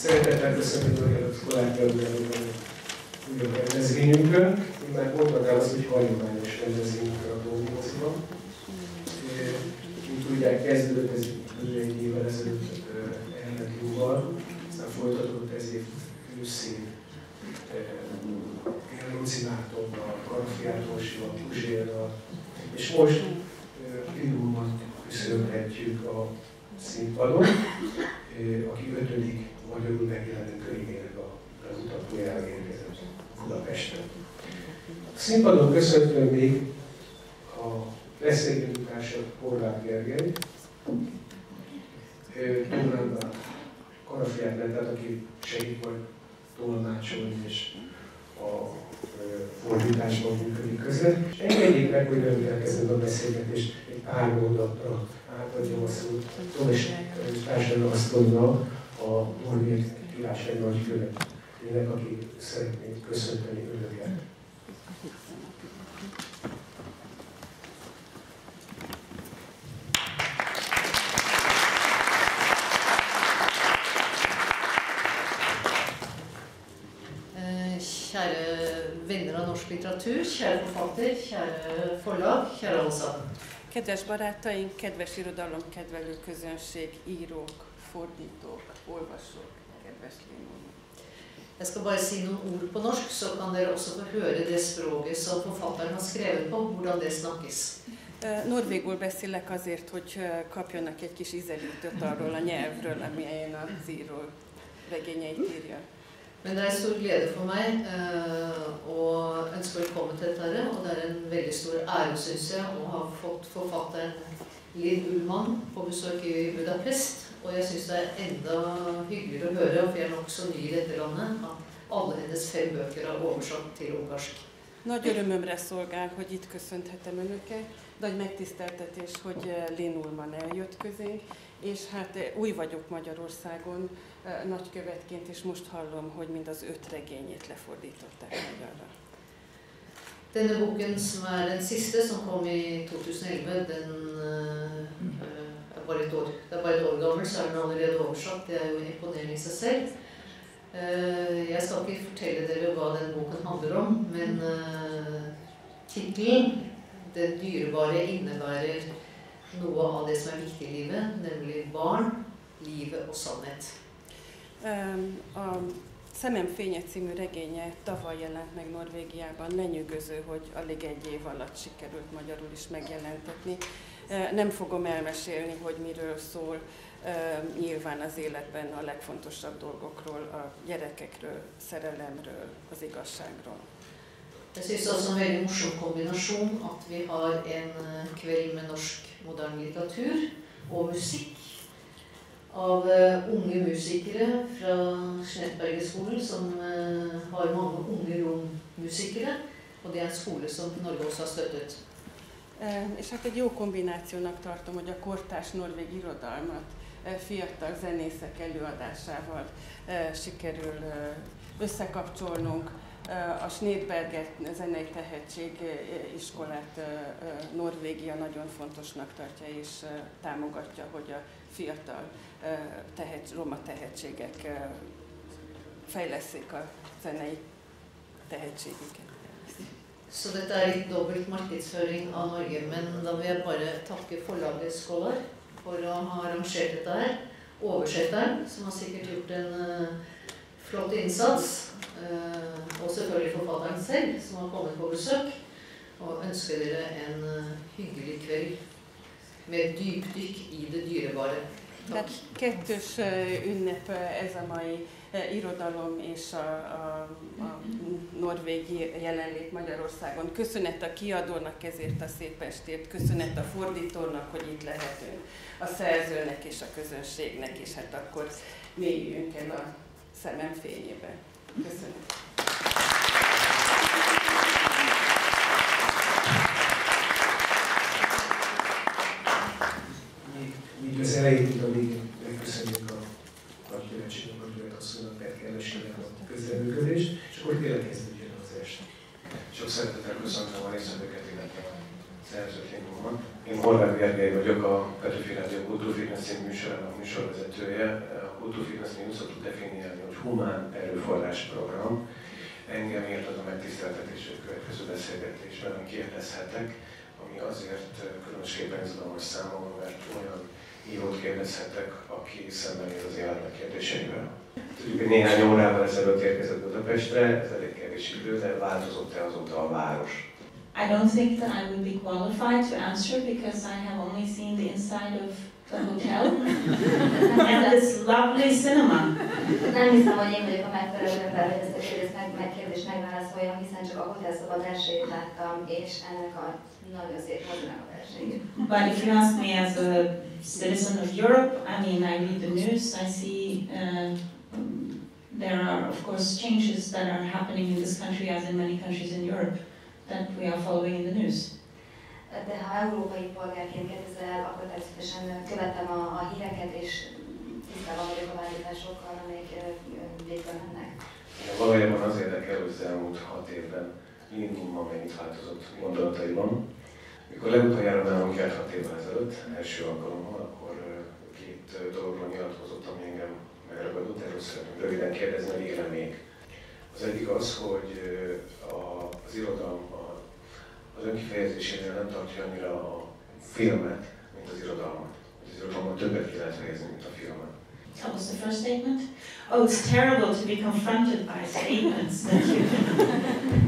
Szeretettel köszönöm a Scolar Kiadóban újabb rendezvényünkön. Én már mondhatnám azt, hogy hagyományos rendezvényünkön a Toldi Moziban. Mint tudják, kezdődött ez egy évvel ezelőtt elmegyúval, aztán folytatódott ez év őszén Linn Ullmann Karafiától, Puzsérral, és most Linn Ullmann köszönhetjük a színpadon, aki 5. magyarul megjelenő könyvének a bemutatójára érkezett Budapesten. A színpadon köszöntöm még a beszélgető társa Horváth Gergely, Tónánban Karafiát lett, aki segít majd tolmácsolni és a fordításban működik közben. És engedjék meg, hogy röviden kezdem a beszélgetést, egy pár mondatra átadjam a szót Toldi társadalomasztalnak, a Norvég Nagykövetségnek, aki szeretnék köszönteni önöket. Kjære venner av norsk litteratur, kjære forfatter, kjære forlag, kjære ansatte. Kedves barátaink, kedves irodalomkedvelő közönség, írók, fordítók, olvasók, kedves Linn Ullmann. Jeg skal bare si noen ord på norsk, så kan dere også få høre det språket som forfatteren har skrevet på, hvordan det snakkes. Norvégul beszélek azért, hogy kapjanak egy kis ízelítőt arról a nyelvről, amelyen az író regényeit írja. Men det er en stor glede for meg å ønske velkommen til dette, og det er en veldig stor ære, synes jeg, å ha fått forfatteren Linn Ullmann på besøk i Budapest. Og jeg synes det er enda hyggeligere å høre, for jeg er nok så ny i dette landet, at alle hennes 5 bøker er oversatt til ungarsk. Nagy örömömre szolgál, hogy itt köszönhetem önöket, nagy megtiszteltetés, hogy Linn Ullmann eljött közénk, és hát új vagyok Magyarországon nagykövetként, és most hallom, hogy mind az 5 regényét lefordították magyarra. Denne boken, som er den siste, som kom i 2011, den er bare et år gammel, så er den allerede oversatt. Det er jo imponerende i seg selv. Jeg skal ikke fortelle dere hva den boken handler om, men titlen, det dyrebare, innebærer noe av det som er viktig i livet, nemlig barn, livet og sannhet. A Szemem fénye című regénye tavaly jelent meg Norvégiában, lenyűgöző, hogy alig egy év alatt sikerült magyarul is megjelentetni. Nem fogom elmesélni, hogy miről szól, nyilván az életben a legfontosabb dolgokról, a gyerekekről, szerelemről, az igazságról. Jeg synes også en veldig morsom kombinasjon at vi har en kveld med norsk moderne litteratur og musikk av unge musikere fra Snettberget-skolen, som har mange unge rommusikere, og det er en skole som Norge også har støttet. És hát egy jó kombinációnak tartom, hogy a kortárs norvég irodalmat fiatal zenészek előadásával sikerül összekapcsolnunk. A Snettberget zenei tehetségiskolát Norvégia nagyon fontosnak tartja és támogatja, hogy a fiatal roma tehetségek fejleszék a zenei tehetségüket. Så dette er litt dobbelt markedsføring av Norge, men da vil jeg bare takke forlaget Scolar for å ha arrangert dette her. Oversetteren, som har sikkert gjort en flott innsats, og selvfølgelig forfatteren selv, som har kommet på besøk, og ønsker dere en hyggelig kveld med dypdykk i det dyrebare. Tehát kettős ünnep ez a mai irodalom és a norvég jelenlét Magyarországon. Köszönet a kiadónak ezért a szép estért, köszönet a fordítónak, hogy itt lehetünk, a szerzőnek és a közönségnek, és hát akkor mélyüljünk el a szemem fényébe. Köszönöm. Így az elején, mint a végén megköszönjük a Nagykövetségnek, a Nagykövetségnek, a kedvesének a közreműködést, és akkor tényleg kezdődjön az este. Sok szeretettel köszöntöm a résztvevőket, illetve a szerzőt, Linn Ullmann. Én Horváth Gergely vagyok, a Petőfi Rádió Kultúrfitness című műsorának műsorvezetője. A Kultúrfitness úgy szoktuk definiálni, hogy humán erőforrás program. Engem ért az a megtiszteltetés, hogy a következő beszélgetésben kérdezhetek, ami azért különösképpen izgalmas számomra, mert olyan írót kérdezhetek, aki szembenéz az életnek kérdéseivel. Tudjuk, hogy néhány órával ezelőtt érkezett Budapestre, ez elég kevés idő, de változott-e azóta a város? I don't think that I would be qualified to answer because I have only seen the inside of the hotel and this lovely cinema. Nem hiszem, hogy én vagyok a megfelelő ember, hogy ezt a kérdést megválaszoljam, hiszen csak a hotel szabad elsőjét láttam, és ennek a nagyon szép mozinak a elsőjét. But if you ask me as a citizen of Europe, I mean, I read the news, I see there are, of course, changes that are happening in this country as in many countries in Europe that we are following in the news. De ha európai polgárként kérdezel, akkor természetesen követem a híreket, és tisztában vagyok a változásokkal, amelyek végbe mennek. Valójában az érdekel, hogy az elmúlt 6 évben Linn Ullmann mennyit változott gondolataiban. Mikor legutoljára nálunk járt 6 évvel ezelőtt, első alkalommal, akkor 2 dologról nyilatkozott, ami engem megragadott, erről szeretném röviden kérdezni, hogy éle még. Az egyik az, hogy az irodalom az önkifejezésénél nem tartja annyira a filmet, mint az irodalmat. Az irodalmat többet ki lehet fejezni, mint a filmet. That was the first statement. Oh, it's terrible to be confronted by statements that you...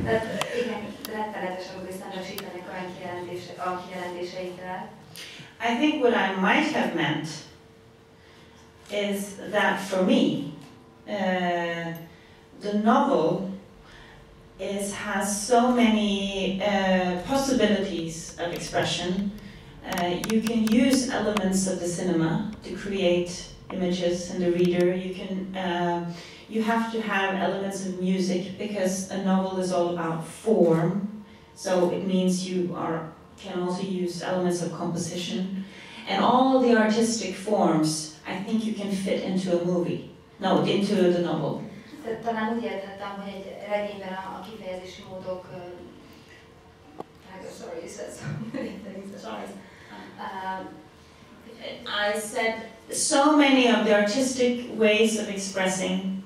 Tehát igen, rettenetes, amikor szembesítenek olyan kijelentéseikkel. I think what I might have meant is that for me, the novel has so many possibilities of expression. You can use elements of the cinema to create images in the reader. You have to have elements of music because a novel is all about form. So it means you can also use elements of composition. And all the artistic forms, I think you can fit into a movie. No, into the novel. Talán úgy értettem, hogy egy regényben a kifejezési módok... Sorry, you said so many things. I said so many of the artistic ways of expressing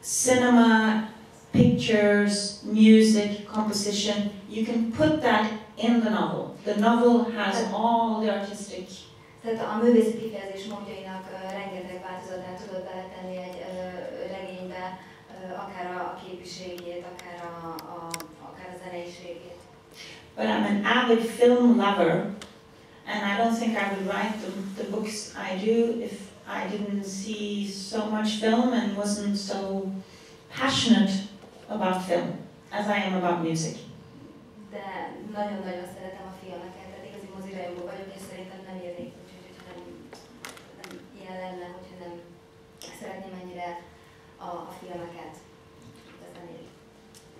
cinema, pictures, music, composition, you can put that in the novel. The novel has all the artistic. Tehát a művészeti kifejezés módjainak rengeteg változatát tudod beletenni egy regénybe, akár a képiségét, akár a zeneiségét. But I'm an avid film lover, and I don't think I would write the books I do if I didn't see so much film and wasn't so passionate about film as I am about music. De nagyon-nagyon szeretem a filmeket, tehát igazi mozirajongó vagyok, és szerintem nem érnék, hogyha nem ilyen lenne, hogyha nem szeretném ennyire a filmeket, a zenét.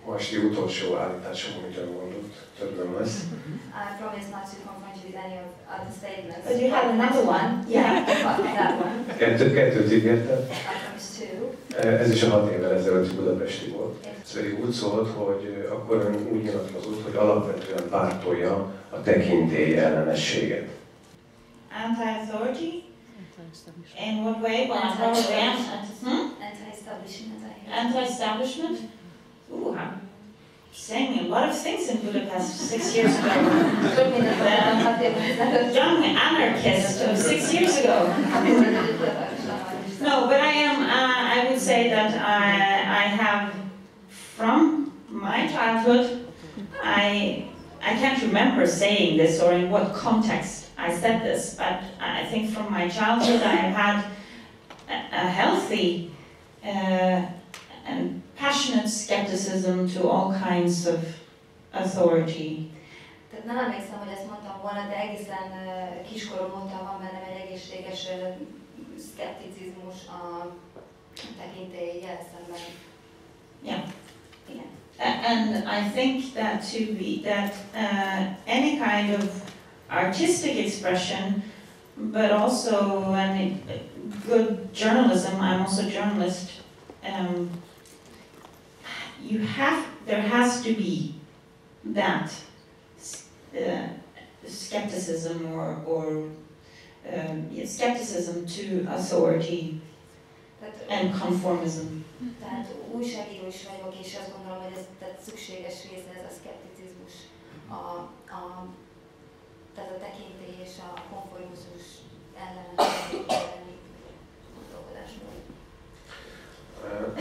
Ma esti utolsó állításom, amit elmondott, több nem lesz. I promise not to confront you with any of other statements. But you have another one. Yeah, that one. Kettőt ígértem. I promise two. Ez is a 6 évvel ezelőtti budapesti volt. Ez pedig úgy szólt, hogy akkor ön úgy nyilatkozott, hogy alapvetően pártolja a tekintély ellenességet. Anti-authority? In what way? Well, Anti-establishment. Anti-establishment? Ooh, I'm saying a lot of things in Budapest 6 years ago. Young anarchist of 6 years ago. No, but I would say that I have, from my childhood, I can't remember saying this or in what context I said this, but I think from my childhood I have had a healthy and passionate skepticism to all kinds of authority. Tehát nem emlékszem, hogy ezt mondtam volna, de egészen kiskoromban van bennem egy egészséges szkepticizmus a tekintélyjel szemben. Yeah. And I think that any kind of artistic expression, but also any good journalism, I'm also a journalist, there has to be that skepticism or skepticism to authority and conformism. Tehát újságíró is vagyok, és azt gondolom, hogy ez tehát szükséges része ez a szkepticizmus, tehát a tekintély és a konformizmus elleni gondolkodásmód.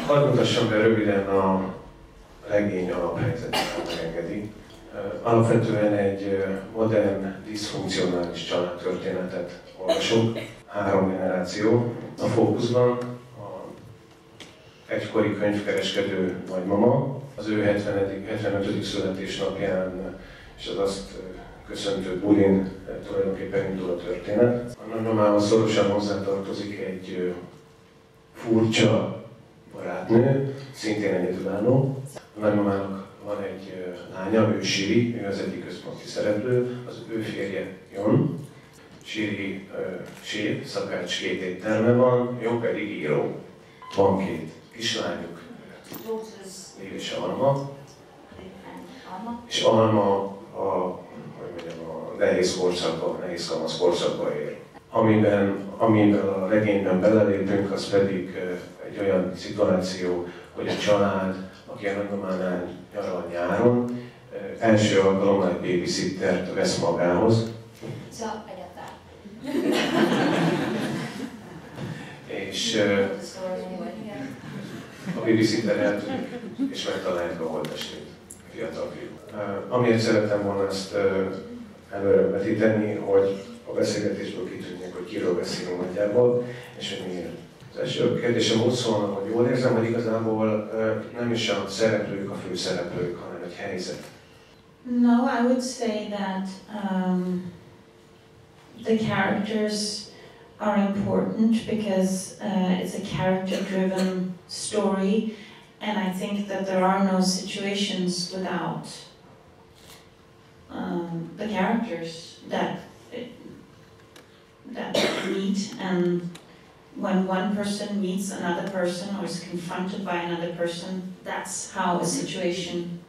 Hadd mutassam be röviden a regény alaphelyzetét, ha megengedi. Alapvetően egy modern, diszfunkcionális családtörténetet olvasunk. 3 generáció a fókuszban. Egykori könyvkereskedő nagymama, az ő 75. születésnapján és az azt köszöntő bulin tulajdonképpen indul a történet. A nagymamával szorosan hozzátartozik egy furcsa barátnő, szintén egyedülálló. A nagymamának van egy lánya, ő Siri, ő az egyik központi szereplő, az ő férje Jon. Siri séf, szakács 2 étterme van, Jon pedig író. Van 2 kislányuk, Liv és Alma. És Alma a nehéz korszakban, nehéz kamasz korszakban él. Amiben a regényben belelépünk, az pedig egy olyan szituáció, hogy a család, aki a nagymamánál nyaral nyáron, első alkalommal egy babysittert vesz magához. És a babysitter eltűnik, és megtalálják a holttestét, a fiatal fiú. Amiért szerettem volna ezt előrevetíteni, hogy a beszélgetésből kitűnjek, hogy kiről beszélünk nagyjából, és hogy miért. Az első kérdésem úgy szólna, hogy jól érzem, hogy igazából nem is a szereplők a főszereplők, hanem egy helyzet. No, I would say that the characters are important because it's a character-driven story, and I think that there are no situations without the characters that meet, and when one person meets another person or is confronted by another person, that's how a situation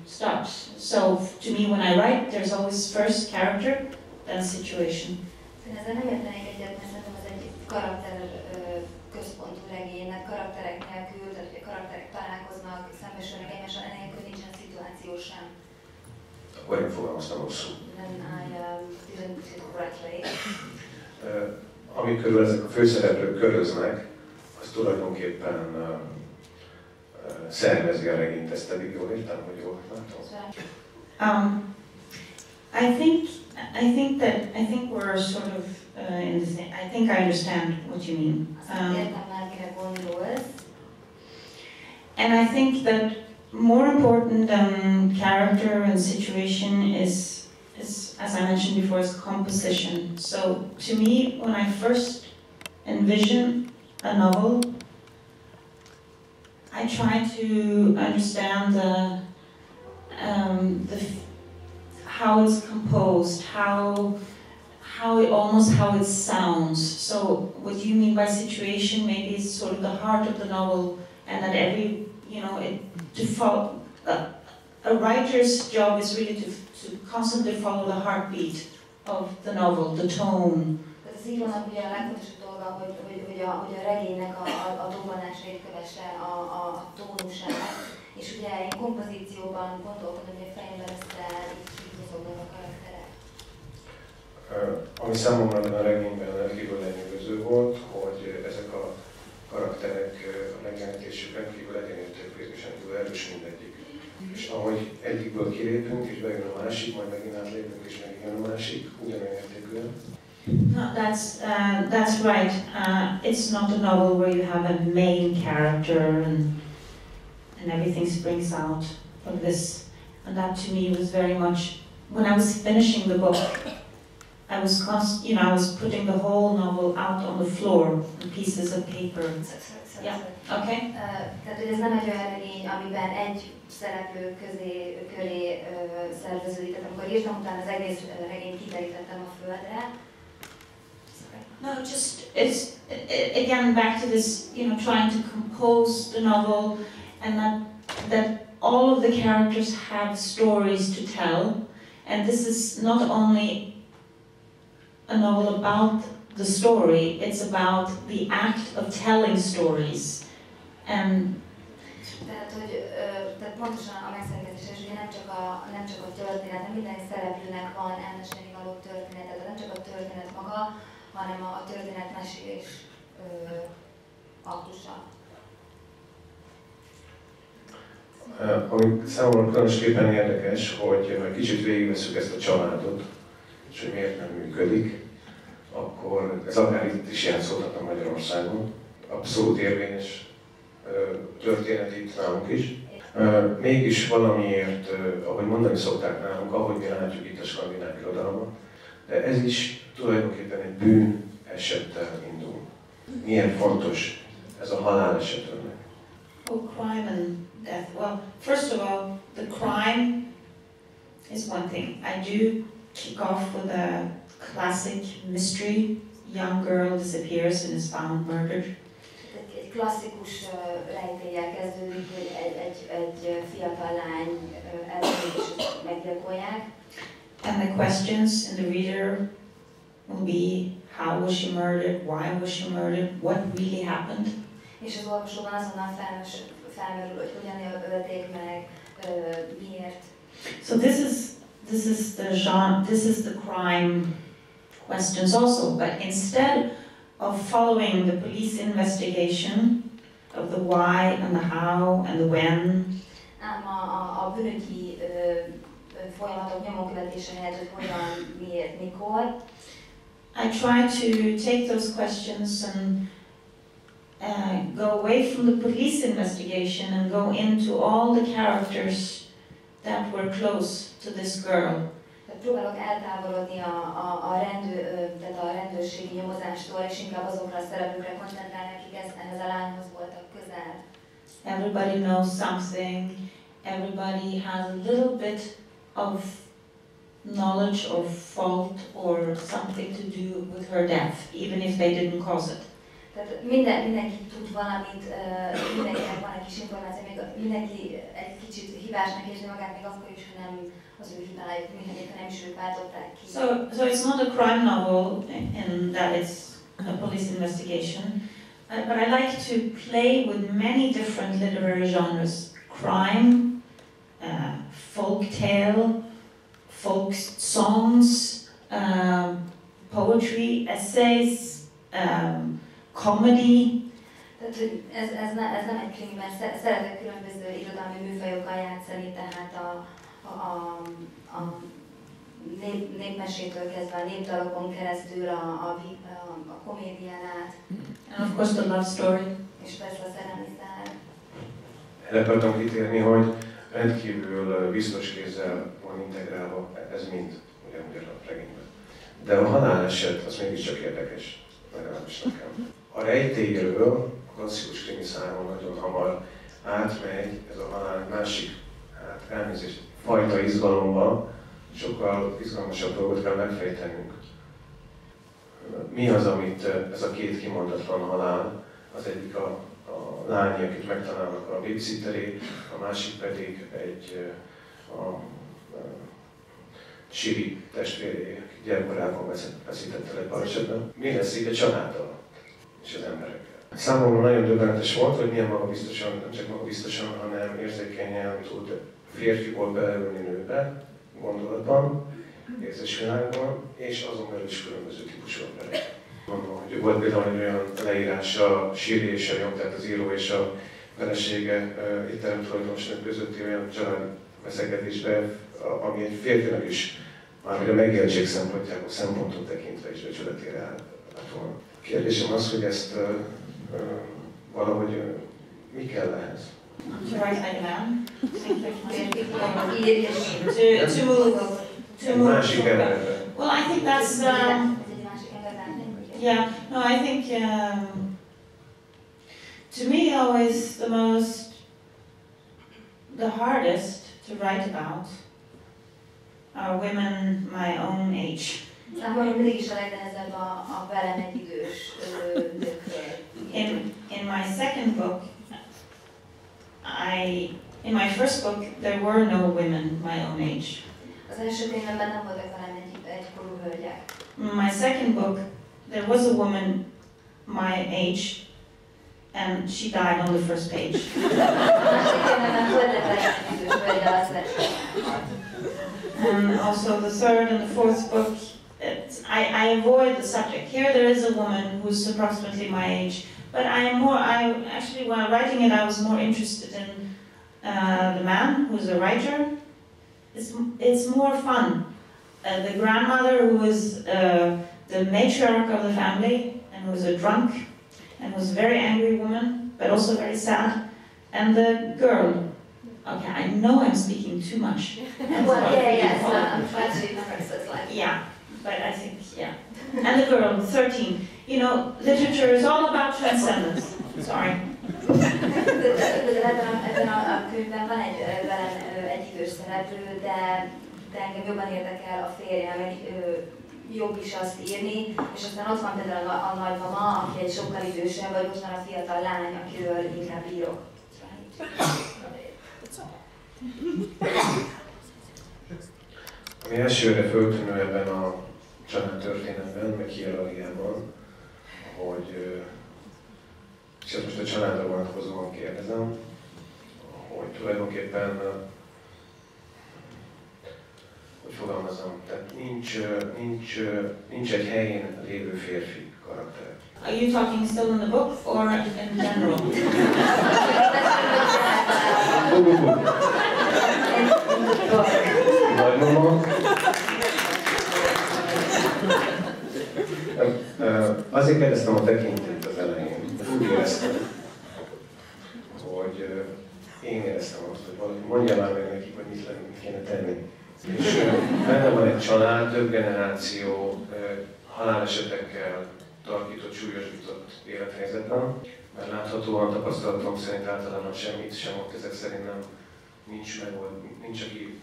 starts. So to me, when I write, there's always first character, then situation. Én ezzel nem értenék egyet, mert szerintem ez egy karakter központú regény, mert karakterek nélkül, tehát hogy a karakterek találkoznak, szembesülnek egymással, enélkül nincsen szituáció sem. Akkor én fogalmaztam rosszul. Then I didn't do it correctly. Ami körül ezek a főszereplők köröznek, az tulajdonképpen szervezi a regényt, ezt pedig jól értem, hogy jól látom? I think we're sort of in the same. I think I understand what you mean. And I think that more important than character and situation is, as I mentioned before, is composition. So to me, when I first envision a novel, I try to understand how it's composed, how it sounds. So what you mean by situation, maybe it's sort of the heart of the novel, and that a writer's job is really to constantly follow the heartbeat of the novel, the tone. Az írónak ugye a legfontosabb dolga, hogy a regénynek a dobbanásait kövesse, a tónusát, és ugye én kompozícióban gondolkodom, hogy a fejemben így mozognak a karakterek. Ami számomra a regényben rendkívül lenyűgöző volt, hogy ezek a karakterek a megjelenítésük rendkívül egyénértékű és rendkívül erős mindegyik. És ahogy egyikből kilépünk, és bejön a másik, majd megint átlépünk, és megint jön a másik, ugyanolyan értékűen. No, that's right. It's not a novel where you have a main character and everything springs out of this. And that to me was very much, when I was finishing the book, I was putting the whole novel out on the floor on pieces of paper. Yeah. Okay. Tehát ez nem egy olyan regény, amiben egy szereplő köré szerveződik. Tehát amikor írtam, utána az egész regényt kiterítettem a földre. No, it's again back to this, trying to compose the novel, and that all of the characters have stories to tell, And this is not only a novel about the story, it's about the act of telling stories. Tehát pontosan a megszerkesztés, ugye nem csak a történet, nem minden szereplőnek van elmesélni való történet, tehát nem csak a történet maga, hanem a történetmesélés aktusa. Ami számomra különösképpen érdekes, hogy ha kicsit végigveszünk ezt a családot, és hogy miért nem működik, akkor ez akár itt is játszódhatna Magyarországon. Abszolút érvényes történet itt nálunk is. Mégis valamiért, ahogy mondani szokták nálunk, ahogy mi látjuk itt a skandináv irodalmat, de ez is tulajdonképpen egy bűn esettel indul. Milyen fontos ez a haláleset önnek? Oh, crime and death. Well, first of all, the crime is one thing. I do kick off with a classic mystery. Young girl disappears and is found murdered. Egy klasszikus rejtéllyel kezdődik, hogy egy fiatal lány eltűnik és meggyilkolják. And the questions in the reader will be, how was she murdered, why was she murdered, what really happened. És az olvasóban azonnal felmerül, hogy hogyan ölték meg, miért. So this is the genre, this is the crime questions also, but instead of following the police investigation of the why and the how and the when. Ám a bűnügyi folyamatok nyomon követése helyett, hogy hogyan, miért, mikor. I try to take those questions and go away from the police investigation and go into all the characters that were close to this girl. Próbálok eltávolodni tehát a rendőrségi nyomozástól, és inkább azokra a szereplőkre koncentrálni, akik ehhez a lányhoz voltak közel. Everybody knows something, everybody has a little bit of knowledge or fault or something to do with her death, even if they didn't cause it. Tehát mindenki tud valamit, mindenkinek van egy kis információ, még mindenki egy kicsit hibásnak érzi magát, még akkor is, ha nem az ő hibájuk, ha nem is ők váltották ki. So it's not a crime novel in that it's a police investigation, but I like to play with many different literary genres. Crime, folk tale, folk songs, poetry, essays, comedy. Tehát ez nem egy krimi, mert szeretek különböző irodalmi műfajokkal játszani, tehát a népmesétől kezdve, a népdalokon keresztül, a komédián át. And of course the love story. És persze a szerelmi szál. El akartam kitérni, hogy rendkívül biztos kézzel van integrálva ez mind, ugyanúgy a regényben. De a haláleset az mégiscsak érdekes, legalábbis nekem. A rejtélyről, a klasszikus krimi száron nagyon hamar átmegy ez a halál másik, elnézést, fajta izgalomba, sokkal izgalmasabb dolgot kell megfejtenünk. Mi az, amit ez a két kimondatlan halál, az egyik a lány, akit megtalálnak a babysitteré, a másik pedig a Siri testvéré, aki gyermekkorában veszített el egy balesetben. Mi lesz így a családdal és az emberekkel? Számomra nagyon döbbenetes volt, hogy milyen magabiztosan, nem csak magabiztosan, hanem érzékenyen tud férfiból beleülni nőbe, gondolatban, érzésvilágban, és azon belül is különböző típusú emberek. Mondom, hogy volt például egy olyan leírás a Siri és a Jog, tehát az író és a felesége étterem tulajdonosnak közötti olyan családi beszélgetésbe, ami egy férfinak is, már hogy a megéltség szempontot tekintve is becsületére állt volna. Kérdésem az, hogy ezt valahogy mi kell ehhez? To write like that. Másik emberre. Well, I think that's yeah. No, I think to me always the hardest to write about are women my own age. Számomra mindig is a legnehezebb a velem egyidős nőkről. In my second book, in my first book, there were no women my own age. Az Az első könyvemben nem voltak velem egykorú hölgyek. My second book, there was a woman my age, and she died on the first page. And also the third and the fourth book, I avoid the subject. Here there is a woman who's approximately my age, but actually while writing it I was more interested in the man who's a writer. It's more fun. The grandmother who is the matriarch of the family and who was a drunk and was a very angry woman, but also very sad. And the girl. Okay, I know I'm speaking too much. Well, yeah, so I'm trying to remember, so it's like... Yeah, but I think, yeah. And the girl, 13. You know, literature is all about transcendence. Sorry. Ebben a könyvben van egy idős szereplő, de engem jobban érdekel a férjem, jobb is azt írni, és aztán ott van például a nagymama, aki egy sokkal idősebb, vagy most már a fiatal lány, akiről inkább írok. Ami elsőre föltűnő ebben a családtörténetben, meg hierarchiában, hogy, és ezt most a családra vonatkozóan kérdezem, hogy tulajdonképpen, hogy fogalmazom, tehát nincs egy helyén lévő férfi karakter. Are you talking still in the book or in general? Nagymama. Azért kérdeztem a tekintélyt az elején. Úgy éreztem, hogy én éreztem azt, hogy valaki mondja már meg nekik, hogy mit kéne tenni. És benne van egy család, több generáció halálesetekkel tarkított, súlyosbított élethelyzetben, mert láthatóan tapasztalatom szerint általában semmit sem ott ezek szerint nem nincs aki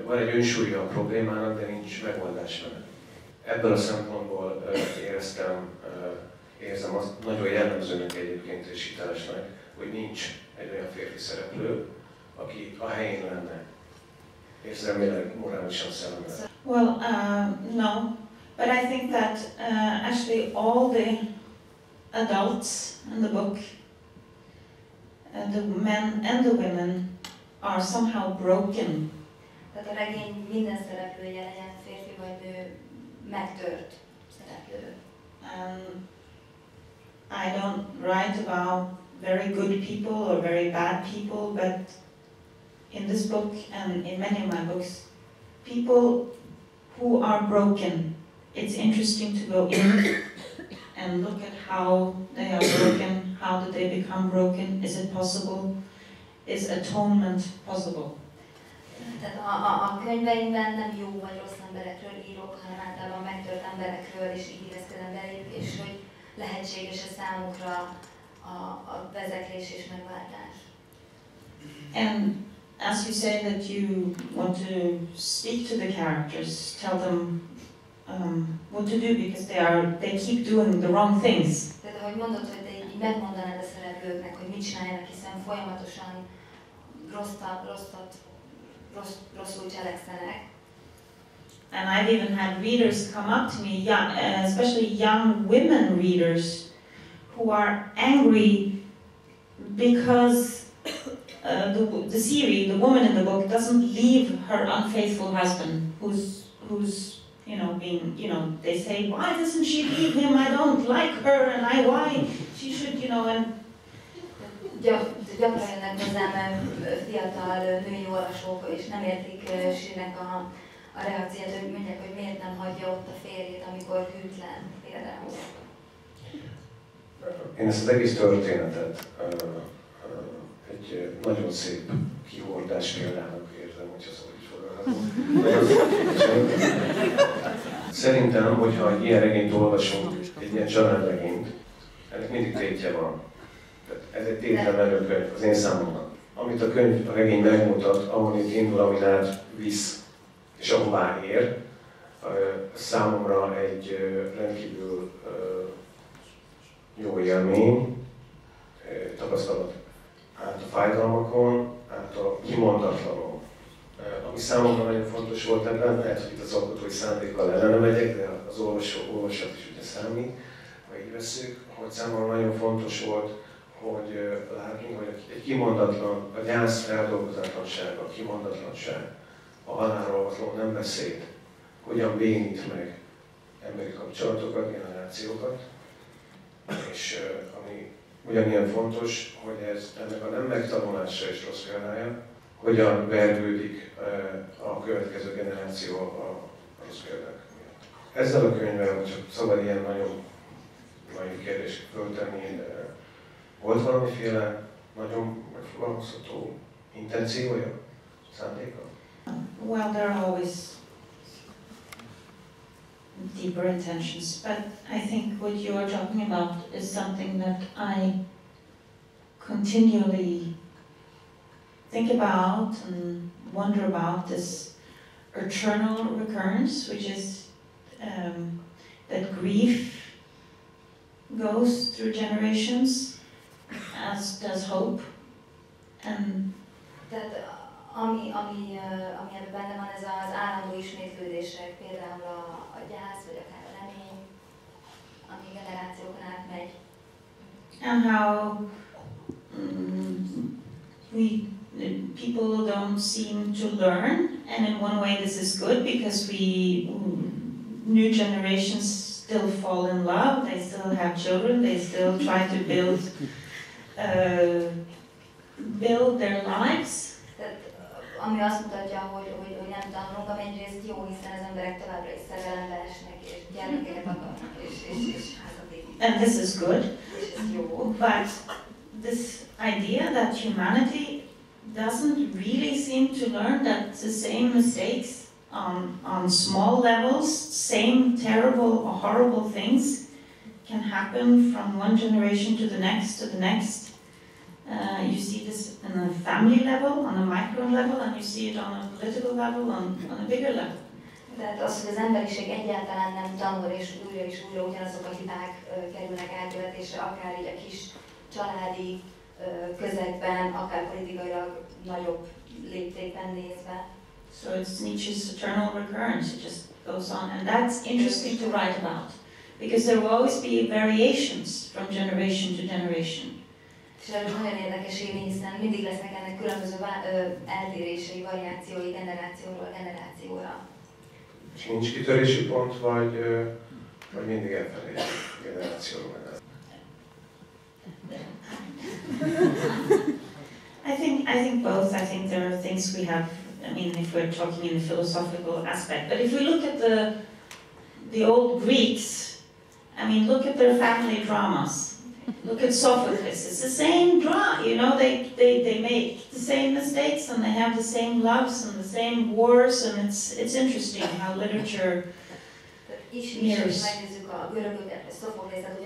van egy önsúlya a problémának, de nincs megoldás vele. Ebből a szempontból érzem azt nagyon jellemzőnek egyébként és hitelesnek, hogy nincs egy olyan férfi szereplő, aki a helyén lenne, érzelmileg, morálisan, szellemileg. Well, no, but I think that actually all the adults in the book, the men and the women, are somehow broken. Tehát a regény minden szereplője, legyen férfi vagy nő, megtört szereplő. I don't write about very good people or very bad people, but in this book and in many of my books, people who are broken. It's interesting to go in and look at how they are broken, how did they become broken, is it possible, is atonement possible? Tehát a könyveimben nem jó vagy rossz emberekről írok, hanem általában megtört emberekről, és így illeszkedem beléjük, és hogy lehetséges-e számukra a vezeklés és megváltás. And as you say that you want to speak to the characters, tell them what to do because they keep doing the wrong things. Tehát ahogy mondod, hogy te így megmondanád a szereplőknek, hogy mit csináljanak, hiszen folyamatosan rosszul cselekszenek. And I've even had readers come up to me, especially young women readers, who are angry because the series, the woman in the book, doesn't leave her unfaithful husband, who's being, they say, why doesn't she leave him? I don't like her, and why she should, and gyakran jönnek hozzám fiatal női olvasók, és nem értik Sírnek a reakciót, hogy mondják, hogy miért nem hagyja ott a férjét, amikor hűtlen például. Én ezt az egész történetet egy nagyon szép kihordás példának érzem, hogyha szóval is fogalmazom. Szerintem, hogyha egy ilyen regényt olvasunk, egy ilyen családregényt, ennek mindig tétje van. Ez egy tétlemenő könyv az én számomra. Amit a regény megmutat, ahonnit indul, amin át visz, és ahová ér, számomra egy rendkívül jó élmény, tapasztalat át a fájdalmakon, át a kimondatlanon, ami számomra nagyon fontos volt ebben, lehet, hogy itt az alkotói szándékkal ellene megyek, de az olvasat is ugye számít, ha így veszük, hogy számomra nagyon fontos volt, hogy látni, hogy egy kimondatlan, a gyász feldolgozatlanság, a kimondatlanság, a halálról való nem beszéd, hogyan bénít meg emberi kapcsolatokat, generációkat, és ami ugyanilyen fontos, hogy ennek a nem megtanulása és rossz példája, hogyan vergődik a következő generáció a rossz példák miatt. Ezzel a könyvvel csak szabad ilyen nagyon nagy kérdést föltenni, volt valamiféle nagyon megfogalmazható intenciója, szándéka? Well, there are always deeper intentions, but I think what you are talking about is something that I continually think about and wonder about, this eternal recurrence, which is that grief goes through generations, as does hope. And tehát ami ebben benne van, ez az állandó ismétlődések, például a gyász, vagy akár a remény, ami generációkon átmegy. And how people don't seem to learn, and in one way this is good because new generations still fall in love, they still have children, they still try to build their lives. Tehát, ami azt mutatja, hogy nem tanulunk, ami egyrészt jó, hiszen az emberek továbbra is szerelembe esnek, és gyermekeket akarnak, és házat építenek. And this is good. És ez jó. But this idea that humanity doesn't really seem to learn that the same mistakes on small levels, same terrible or horrible things can happen from one generation to the next. You see this on a family level, on a micro level, and you see it on a political level, on a bigger level. Tehát az, hogy az emberiség egyáltalán nem tanul, és újra ugyanazok a hibák kerülnek elkövetésre, akár így a kis családi közegben, akár politikailag nagyobb léptékben nézve. So it's Nietzsche's eternal recurrence, it just goes on, and that's interesting to write about, because there will always be variations from generation to generation. És ez nagyon érdekes élmény, hiszen mindig lesznek ennek különböző eltérései, variációi generációról generációra. És nincs kitörési pont, vagy mindig elfelé generációról? I think both. I think there are things we have. I mean, if we're talking in the philosophical aspect, but if we look at the old Greeks, I mean, look at their family dramas. Look at Sophocles. It's the same drama. You know, they make the same mistakes and they have the same loves and the same wars, and it's interesting how literature mirrors. Megnézzük a görögöket, vagy Sophocles, tehát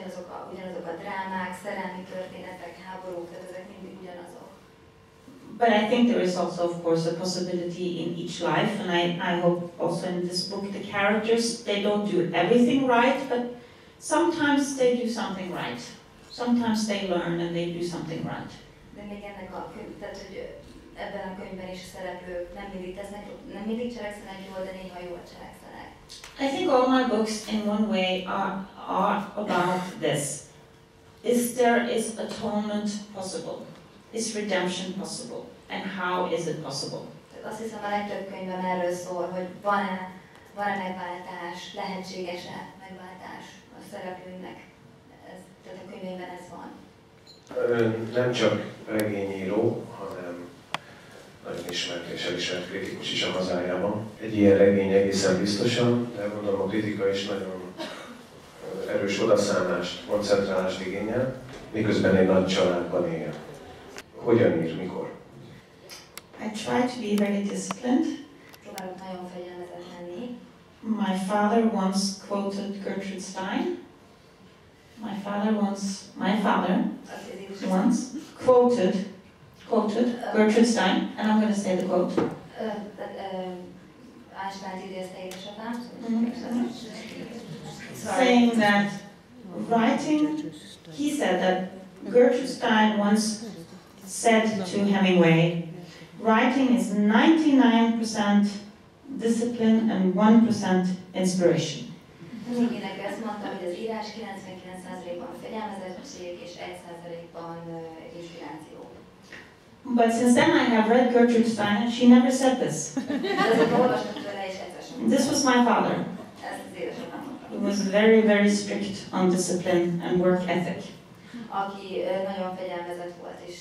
ugyanazok a drámák, szerelmi történetek, háborúk, tehát ezek mindig ugyanazok. But I think there is also, of course, a possibility in each life, and I hope also in this book the characters, they don't do everything right, but sometimes they do something right. Sometimes they learn and they do something right. De még ennek tehát hogy ebben a könyvben is szereplők nem mindig cselekszenek jól, de néha jól cselekszenek. I think all my books in one way are about this. There is atonement possible? Is redemption possible? And how is it possible? Tehát azt hiszem a legtöbb könyvem erről szól, hogy van-e megváltás, lehetséges-e megváltás a szereplőnek. Tehát a könyvében ez van. Nem csak regényíró, hanem nagyon ismert és elismert kritikus is a hazájában. Egy ilyen regény egészen biztosan, de gondolom a kritika is nagyon erős odaszánást, koncentrálást igényel, miközben egy nagy családban él. Hogyan ír, mikor? I try to be very disciplined. Próbálok nagyon fegyelmezett lenni. My father once quoted Gertrude Stein. My father once quoted Gertrude Stein, and I'm going to say the quote. Saying that he said that Gertrude Stein once said to Hemingway, writing is 99% discipline and 1% inspiration. Mindenkinek ezt mondta, hogy az írás 99%-ban fegyelmezettség és 1%-ban inspiráció. But since then I have read Gertrude Stein and she never said this. This was my father. He was very, very strict on discipline and work ethic. Aki nagyon fegyelmezett volt és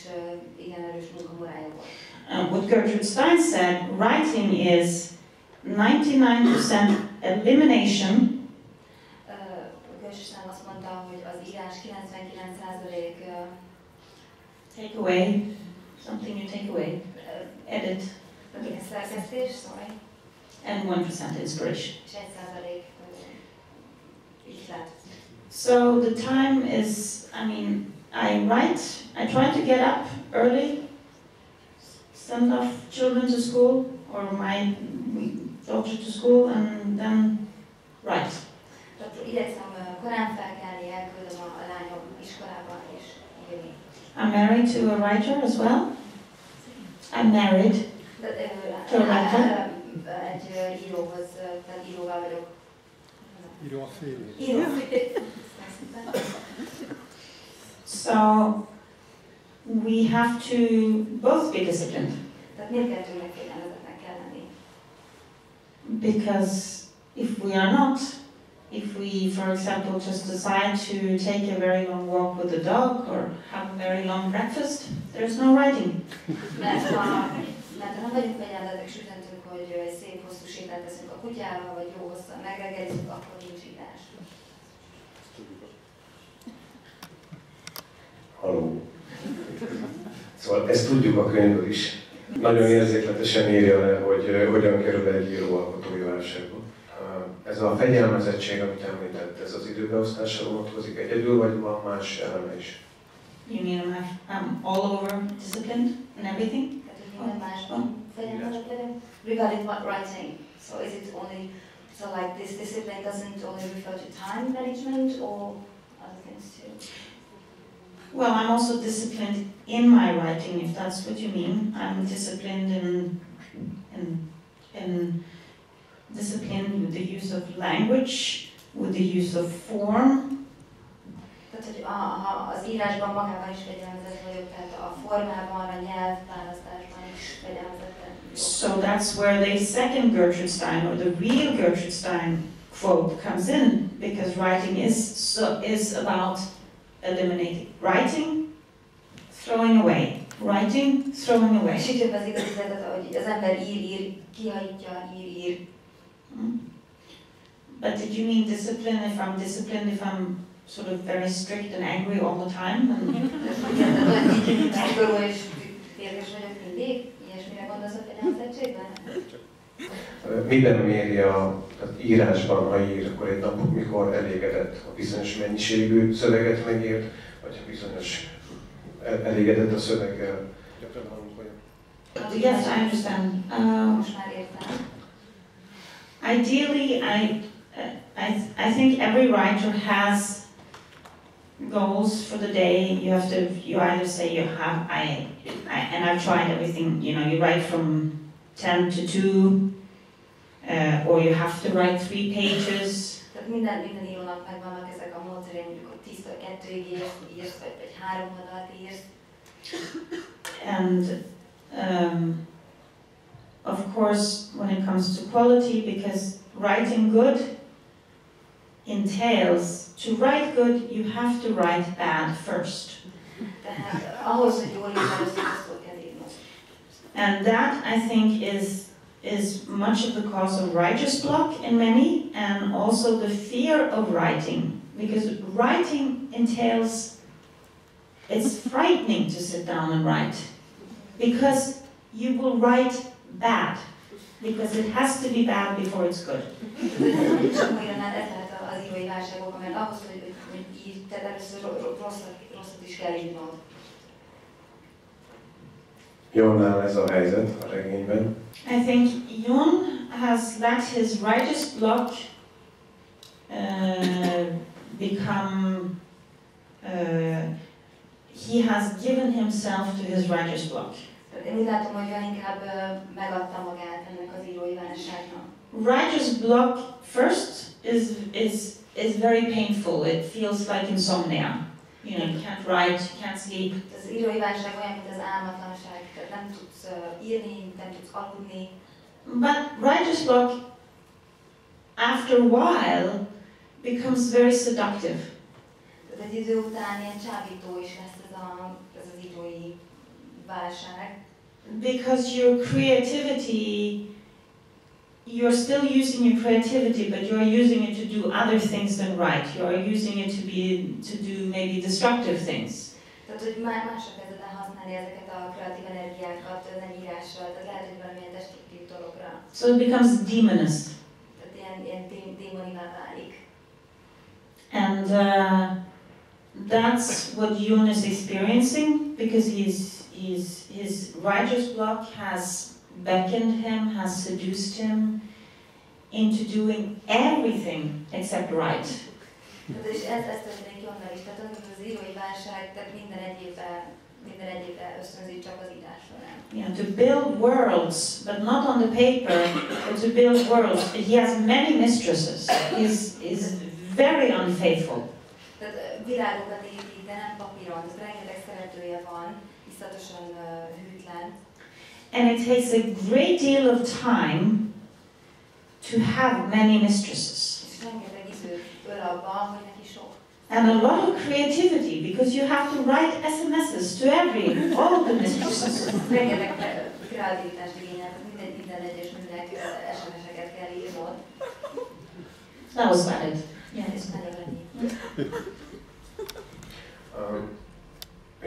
igen erős munkamorája volt. What Gertrude Stein said, writing is 99% elimination. Gertrude azt mondta, hogy az írás 99% take away, something you take away, edit. Szerkesztés, sorry. And 1% inspiration. És 1% ihlet. So the time is, I mean, I write, I try to get up early, send off children to school, or my daughter to school, and then write. Tehát igyekszem korán felkelni, elküldöm a lányom iskolába és írni. I'm married to a writer as well. I'm married to a writer. Egy íróhoz, tehát íróval vagyok. Író. So we have to both be disciplined. Tehát mindkettőnek fegyelmezetnek kell lenni. Because if we are not, if we, for example, just decide to take a very long walk with the dog or have a very long breakfast, there's no writing. Mert ha nem vagyunk fegyelmezettek, és úgy döntünk, hogy egy szép hosszú sétát teszünk a kutyával, vagy jó hosszan megreggelizünk, akkor nincs írás. Halló. Szóval ezt tudjuk a könyvből is. Nagyon érzékletesen írja le, hogy hogyan kerül egy író alkotói válságba. Ez a fegyelmezettség, amit említett, ez az időbeosztásra vonatkozik egyedül, vagy van más eleme is? You mean I'm all over disciplined and everything? Tehát, hogy minden másban fegyelmezett vagyok. Regarding what writing, so is it only, so like this discipline doesn't only refer to time management or other things too? Well, I'm also disciplined in my writing, if that's what you mean. I'm disciplined in discipline with the use of language, with the use of form. Tehát, hogy az írásban magában is fegyelmezett vagyok, tehát a formában, a nyelvválasztásban is fegyelmezett vagyok. So that's where the second Gertrude Stein, or the real Gertrude Stein quote comes in, because writing is about eliminating. Writing, throwing away. Writing, throwing away. És itt az igazi, hogy az ember ír, kihajtja, ír. But did you mean discipline? If I'm disciplined, if I'm sort of very strict and angry all the time? Szigorú és térges vagyok mindig? Ilyesmire gondolsz a fegyelmezettségben? Miben méri az írásban, ha ír, akkor egy nap, mikor elégedett, a bizonyos mennyiségű szöveget megírt, vagy bizonyos elégedett a szöveggel? Yes, I understand. Most már értem. Ideally, I think every writer has goals for the day. You either say you have, and I've tried everything, you know, you write from 10 to 2, or you have to write 3 pages. Tehát minden írónak megvannak ezek a módszerei, mondjuk, hogy 10-től 2-ig írsz, vagy 3 oldalt írsz. And of course, when it comes to quality, because writing good entails, to write good, you have to write bad first. Tehát ahhoz, hogy jól írsz, rosszul kell írnod. And that, I think, is much of the cause of writer's block in many, and also the fear of writing. Because writing entails, it's frightening to sit down and write. Because you will write bad. Because it has to be bad before it's good. Csak magyarán ez lehet az írói válságokban, mert ahhoz, hogy így, tehát először rosszat is kell írnod. Jonnál ez a helyzet a regényben? I think Jon has let his writer's block become, he has given himself to his writer's block. Én úgy látom, hogy olyan inkább megadta magát ennek az írói válságnak. Writer's block first is very painful. It feels like insomnia. You know, you can't write, you can't sleep. Az írói válság olyan, mint az álmatlanság, tehát nem tudsz írni, nem tudsz aludni. But writer's block, after a while, becomes very seductive. Tehát egy idő után ilyen csábító is lesz ez az írói válság. Because your creativity, you're still using your creativity, but you're using it to do other things than write. You're using it to do maybe destructive things. Tehát, hogy másra kezded el használni ezeket a kreatív energiákat, nem írásra, tehát lehet, hogy valamilyen destruktív dologra. So it becomes demonist. Tehát ilyen démonivá válik. And that's what Yoon is experiencing, because his writer's block has beckoned him, has seduced him into doing everything except write. És ez történik Yoonnal is, tehát az írói válság, tehát minden egyébben ösztönzi csak az írásra, nem? Yeah, to build worlds, but not on the paper, but to build worlds. He has many mistresses. He's very unfaithful. Tehát világokat épít, de nem papíron, tehát rengeteg szeretője van, iszonyatosan hűtlen. And it takes a great deal of time to have many mistresses. És rengeteg időt öl abban, hogy neki sok. And a lot of creativity, because you have to write SMSs to all the mistresses. Rengeteg kreativitást igényel, minden egyes nőnek SMS-eket kell írnod. That was valid. Yeah, és nagyon ennyi.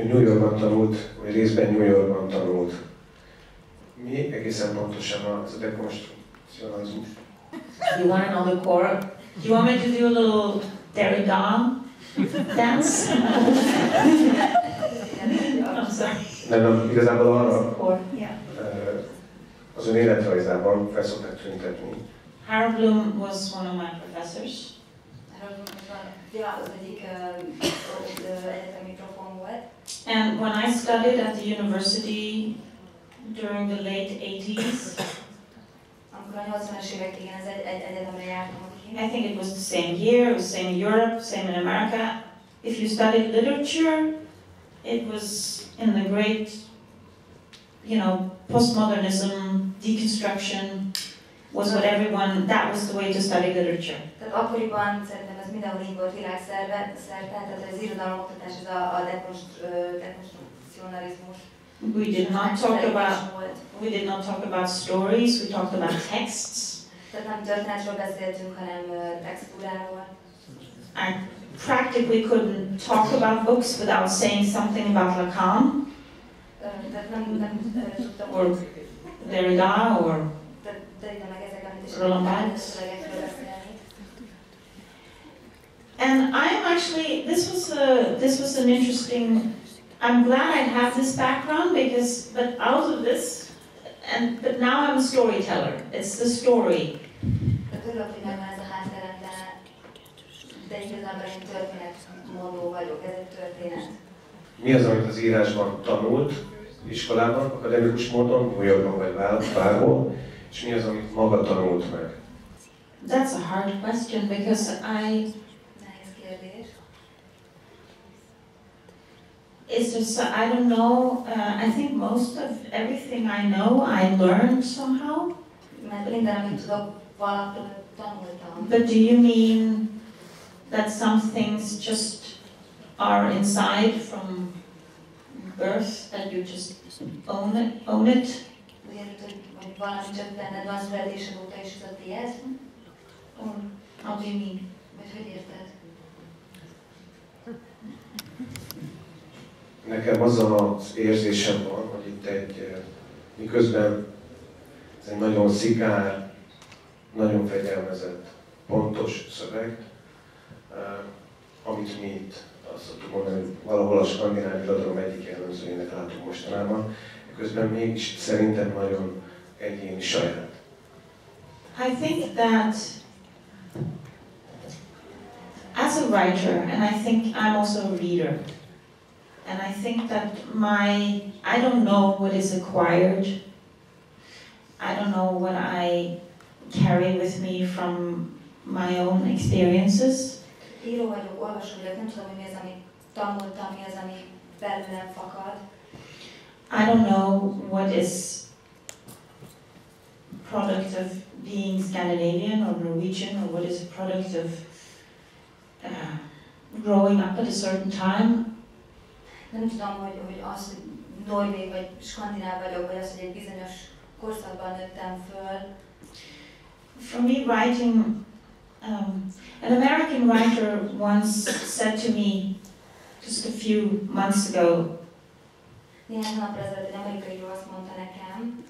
New Yorkban tanult, vagy részben New Yorkban tanult. Mi egészen pontosan az dekonstrukcionalizmus? You want to know the core? Do you want me to do a little Derrida dance? I'm sorry. Nem, igazából arra Core, yeah. az ön életrajzában fel szokták tüntetni. Harold Bloom was one of my professors. Az egyik egyetemi profom volt. And when I studied at the university during the late 80s, Amikor a 80-as évek igen, az egyetemre jártam ott. I think it was the same year, it was the same in Europe, same in America. If you studied literature, it was in the great, postmodernism, deconstruction, was what everyone, that was the way to study literature. Tehát akkoriban szerintem ez mindenhol így volt világszerte, tehát az irodalomoktatás, ez a dekonstrukcionalizmus. We did not talk about stories, we talked about texts. Tehát nem történetről beszéltünk, hanem textúráról. I practically couldn't talk about books without saying something about Lacan. Tehát nem tudtam. Or Derrida, or Roland Barthes. And I'm actually, this was an interesting, I'm glad I have this background but out of this, but now I'm a storyteller. It's the story. Örülök, hogy megvan ez a hátterem, de igazából én történetmondó vagyok, ez egy történet. Mi az, amit az írásban tanult, iskolában, akademikus módon, New Yorkban vagy bárhol, és mi az, amit maga tanult meg? That's a hard question because Nehéz kérdés. I don't know, I think most of everything I know I learned somehow. Mert minden, amit tudok, valahol tanultam. But do you mean that some things just are inside from birth, that you just own it? Úgy érted, hogy valami csak benned van születésed óta, és ez a tiéd? Or how do you mean? Vagy hogy érted? Nekem az az érzésem van, hogy itt miközben ez egy nagyon szikár, nagyon fegyelmezett, pontos szöveg, amit mi itt azt szoktuk mondani, hogy valahol a skandináv irodalom egyik jellemzőjének látunk mostanában, közben mégis szerintem nagyon egyéni, saját. I think that as a writer, and I think I'm also a reader, And I think that I don't know what is acquired. I don't know what I carry with me from my own experiences. Író vagyok, olvasó vagyok, nem tudom, hogy mi az, amit tanultam, mi az, ami belőlem fakad. I don't know what is product of being Scandinavian or Norwegian, or what is a product of growing up at a certain time. Nem tudom, hogy az, hogy norvég vagy skandináv vagyok, vagy az, hogy egy bizonyos korszakban nőttem föl. For me, writing, an American writer once said to me just a few months ago. Néhány napra ezelőtt egy amerikai író azt mondta nekem.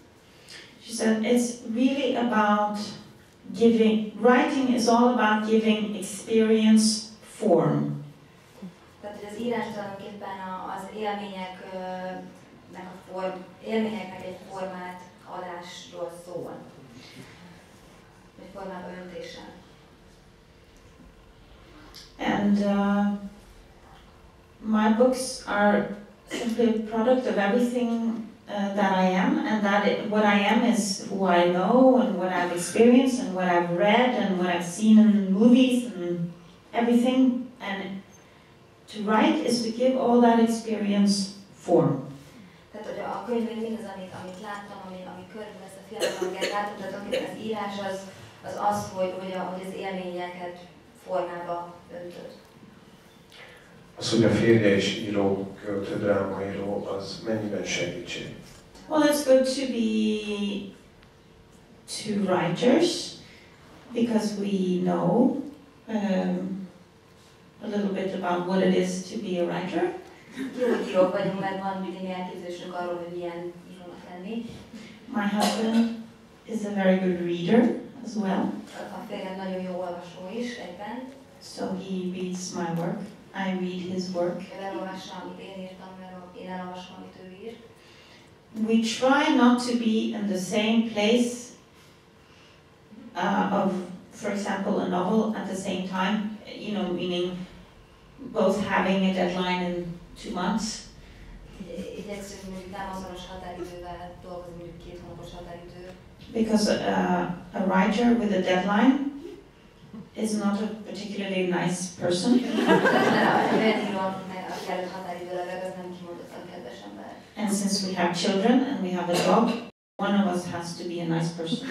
She said, it's really about giving, writing is all about giving experience form. Tehát, hogy az írás tulajdonképpen az élményeknek egy formát adásról szól. Egy formába öntése. And my books are simply a product of everything that I am, and what I am is who I know and what I've experienced and what I've read and what I've seen in movies and everything. And to write is to give all that experience form. Tehát, hogy a könyvén mindaz, amit láttam, ami körülvesz a fiatalokat, látom, tehát az írás az, hogy az élményeket formába öntött. Az, hogy a férje is író, költő, drámaíró, az mennyiben segítség? Well, it's good to be two writers because we know a little bit about what it is to be a writer. Jó, hogy írók vagyunk, mert van némi elképzelésünk arról, hogy milyen írónak lenni. My husband is a very good reader as well. A férjem nagyon jó olvasó is egyben. So he reads my work. I read his work. Ő elolvassa, amit én írtam, mert én elolvasom, amit ő ír. We try not to be in the same place of, for example, a novel at the same time. You know, meaning both having a deadline in 2 months. Igyekszünk mondjuk nem azonos határidővel dolgozni, mondjuk 2 hónapos határidő. Because a writer with a deadline is not a particularly nice person. And since we have children and we have a dog, one of us has to be a nice person.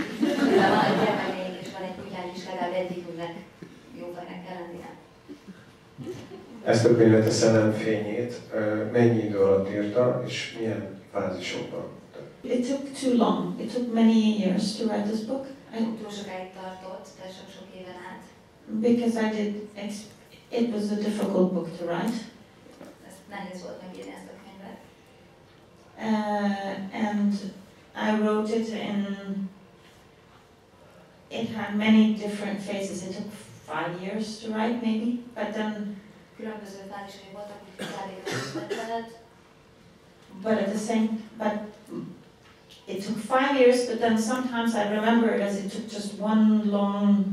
Ezt a könyvet, a Szemem fényét mennyi idő alatt írta, és milyen fázisokban? It took too long. It took many years to write this book. Túl sokáig tartott, de sok éven át. Because it was a difficult book to write. Ez nehéz volt megírni ezt a könyvet. And I wrote it it had many different phases. It took 5 years to write maybe, but then különböző fázisai voltak, úgy 5 évvel but it took 5 years, but then sometimes I remember it as it took just one long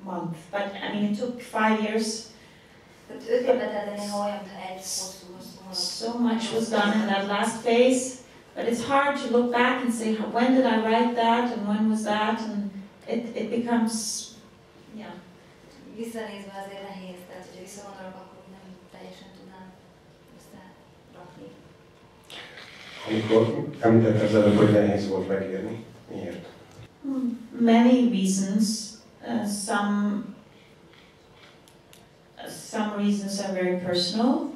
month. But I mean, it took 5 years. So much was done in that last phase, but it's hard to look back and say, when did I write that and when was that, and it becomes, yeah. Visszanézve azért nehéz, tehát hogyha visszagondolok, akkor nem teljesen tudnám összerakni. Amikor említettem az előbb, hogy nehéz volt megírni, miért? Many reasons. Some reasons are very personal.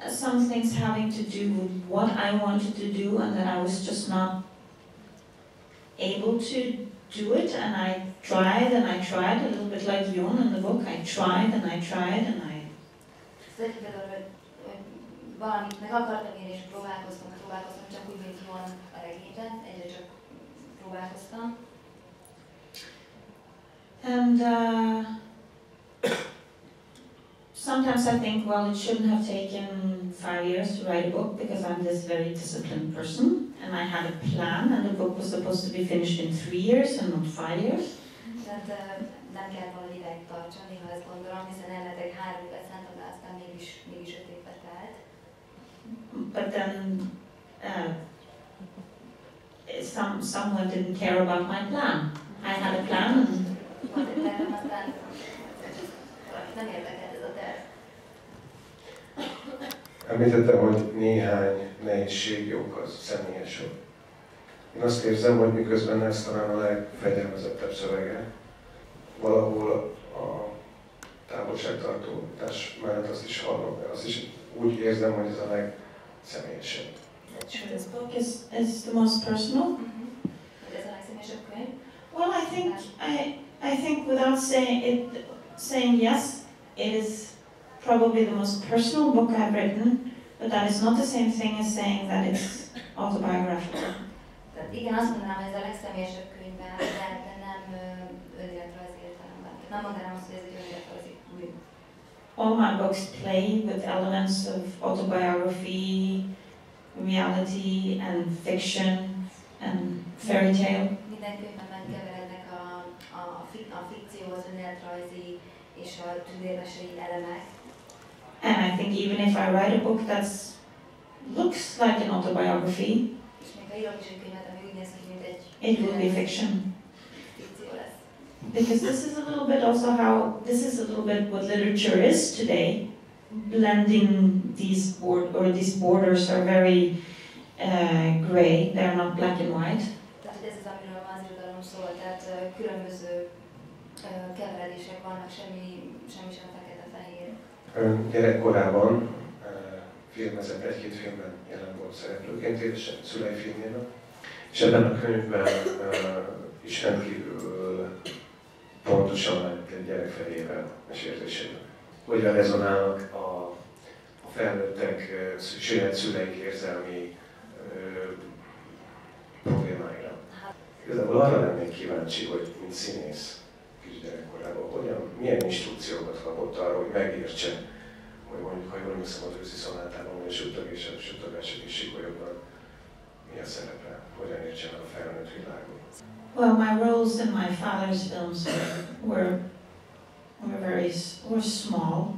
Some things having to do with what I wanted to do and that I was just not able to do it, and I tried and I tried, a little bit like Jon in the book. I tried and I tried and I... Valamit meg akartam én, és próbálkoztam, csak úgy, mint Jon a regényben, egyre csak próbálkoztam. And sometimes I think, well, it shouldn't have taken 5 years to write a book because I'm this very disciplined person and I had a plan and the book was supposed to be finished in 3 years and not 5 years. Tehát nem kell valahogy ideig tartson, néha ezt gondolom, hiszen elletek 3 percen, de aztán mégis 5 évbe telt. But then someone didn't care about my plan. I had a plan. Volt egy tervem, aztán nem érdekelt ez a terv. Említettem, hogy néhány nehézség jók az személyes volt. Én azt érzem, hogy miközben ez talán a legfegyelmezettebb szövege, valahol a távolságtartós mellett azt is hallom, azt is úgy érzem, hogy ez a legszemélyesebb. This book is the most personal. Ez a legszemélyesebb könyv. Well, I think without saying yes, it is probably the most personal book I've written, but that is not the same thing as saying that it's autobiographical. Tehát igen, azt mondanám, hogy ez a legszemélyesebb könyvben, de nem önéletrajzi értelemben. Nem mondanám azt, hogy ez egy önéletrajzi könyv. All my books play with elements of autobiography, reality and fiction and fairy tale. Minden könyvben megkeverednek a fikció, az önéletrajzi és a tündérmesei elemek. And I think even if I write a book that looks like an autobiography, És még ha írok is egy könyvet, ami úgy néz ki, mint egy it will be fiction. fikció lesz. Because this is a little bit also this is a little bit what literature is today, blending these borders are very gray, they're not black and white. Tehát ez az, amiről az irodalom szól, tehát különböző keveredések vannak, semmi sem fekete-fehér. Ön gyerekkorában filmezett, 1-2 filmben jelen volt szereplőként, édesem szülei filmjében, és ebben a könyvben is rendkívül pontosan lett egy gyerek fejével és érzéseivel. Hogyan rezonálnak a felnőttek saját szüleik érzelmi problémáira. Igazából arra lennék kíváncsi, hogy mint színész kisgyerekkorában milyen instrukciókat kapott arra, hogy megértse, hogy mondjuk, ha jól emlékszem, az őszi szonátában, vagy a suttogás a kisikolyokban, mi a szerepe, hogyan értse meg a felnőtt világot. Well, my roles in my father's films were small.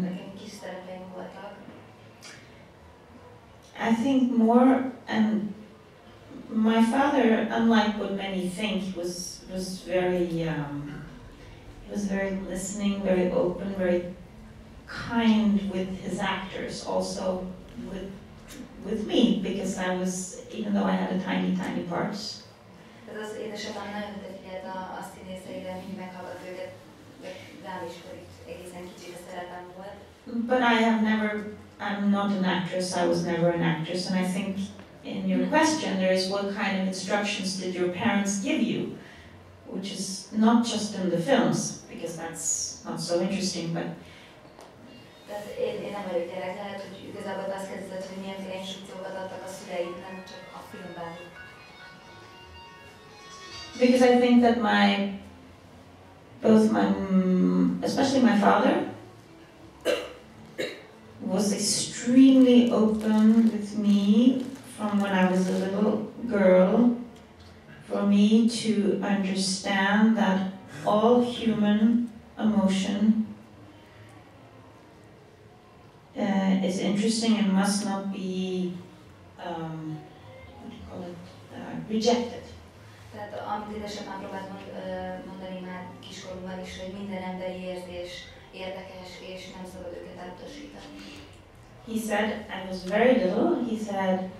Nekem kis szerepeim voltak. I think more, and my father, unlike what many think, was very listening, very open, very kind with his actors, also with me, because even though I had a tiny parts. Ez az édesapám nagyon odafigyelt a színészeire, mind meghallgat őket, rám is, hogy egészen kicsit a szerepem volt. But I'm not an actress, I was never an actress, and I think in your question there is what kind of instructions did your parents give you, which is not just in the films, because that's not so interesting, but Tehát én nem vagyok gyerek, lehet, hogy igazából azt kezdett, hogy milyenféle instrukciókat adtak a szüleid, nem csak a filmben. Because I think that especially my father, was extremely open with me from when I was a little girl, for me to understand that all human emotion is interesting and must not be rejected. Tehát amit édesapám próbált mondani már kiskorunkban is, hogy minden emberi érzés érdekes, és nem szabad őket elutasítani. He said, I was very little, he said,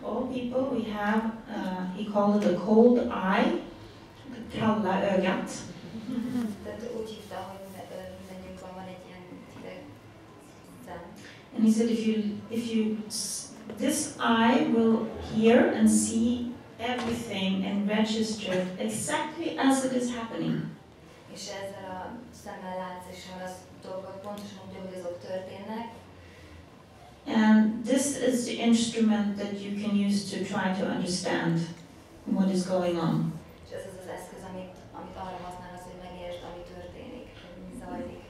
all people, he called it a cold eye, kalla ögat. Tehát úgy hívta, hogy mindannyiunkban van egy ilyen hideg szem. And he said, this eye will hear and see everything and register exactly as it is happening. És ezzel a szemmel látsz, és az dolgok pontosan úgy, hogy azok történnek. And this is the instrument that you can use to try to understand what is going on. És ez az eszköz, amit arra használsz, hogy megértsd, ami történik, hogy mi zajlik.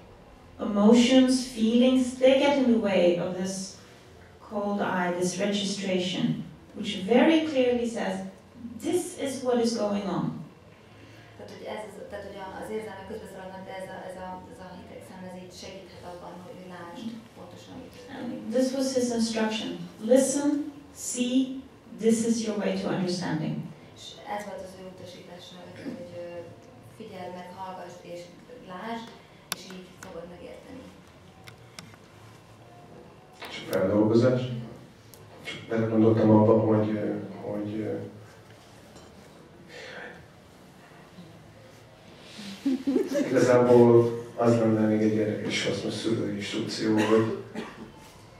Emotions, feelings, they get in the way of this cold eye, this registration, which very clearly says, this is what is going on. Tehát, hogy az érzelmek közbeszaladnak, de ez a hidegszem, ez így segíthet abban, hogy lásd pontosan mit. This was his instruction. Listen, see, this is your way to understanding. És ez volt az ő utasítása, hogy figyeld meg, hallgass és lásd, és így fogod megérteni. És a feldolgozás? Belegondoltam abba, hogy igazából az lenne még egy érdekes hasznos szülői instrukció,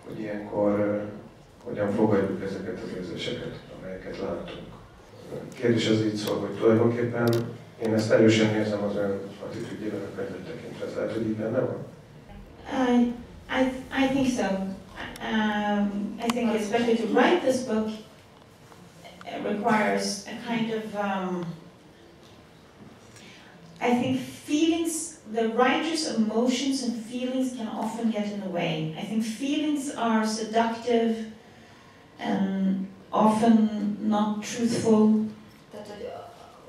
hogy ilyenkor hogyan fogadjuk ezeket az érzéseket, amelyeket látunk. A kérdés az így szól, hogy tulajdonképpen én ezt erősen érzem az ön attitűdjében a könyvet tekintve. Ez lehet, hogy így benne van? I think so. I think especially to write this book requires a kind of, I think feelings, the writer's emotions and feelings can often get in the way. I think feelings are seductive and often not truthful. Tehát, hogy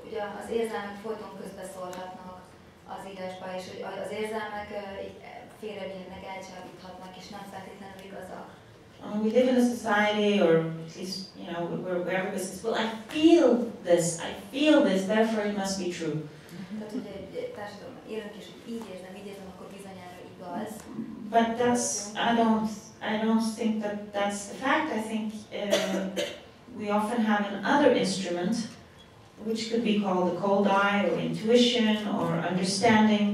ugye az érzelmek folyton közbeszólhatnak az írásba, és hogy az érzelmek félrevinnek, elcsábíthatnak, és nem feltétlenül igazak. We live in a society, or at least, you know, where everybody says, well, I feel this, therefore it must be true. Tehát, hogy egy társadalomban élünk, és így érzem, akkor bizonyára igaz. But I don't think that's the fact. I think we often have another instrument, which could be called the cold eye, or intuition, or understanding.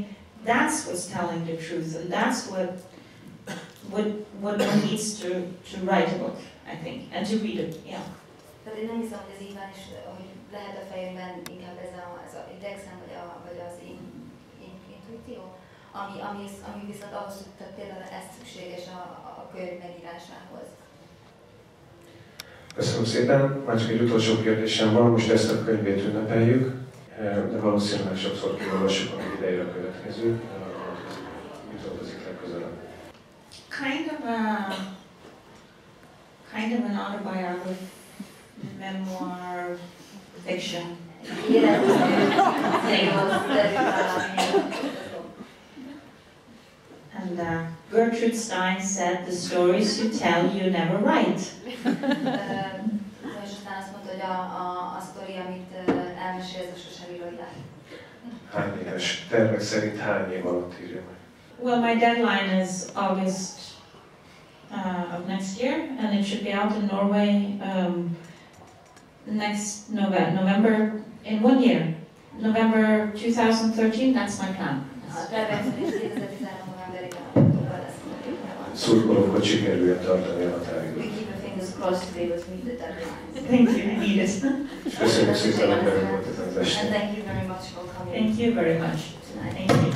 That's what's telling the truth, and that's what one needs to write a book, I think, and to read it. Yeah. Tehát én nem hiszem, hogy ez így van, és hogy lehet a fejünkben inkább ez a idegszem, vagy az intuíció, ami viszont ahhoz, hogy például ez szükséges a könyv megírásához. Köszönöm szépen. Már csak egy utolsó kérdésem van. Most ezt a könyvét ünnepeljük, de valószínűleg sokszor kiolvassuk, amíg idejére a következő. Mit dolgozik legközelebb? Kind of an autobiography, memoir, fiction. And Gertrude Stein said, the stories you tell, you never write. És aztán azt mondta, hogy a sztori, amit elmesél, az sosem írod le. Hány éves? Tervek szerint hány év alatt írja meg? Well, my deadline is August of next year, and it should be out in Norway next November, in 1 year. November 2013, that's my plan. Szurkolok, hogy sikerüljen tartani a határidőt. Thank you, I need it. Köszönjük szépen, hogy bemutattak az estét. And thank you very much for coming. Thank you very much. Thank you.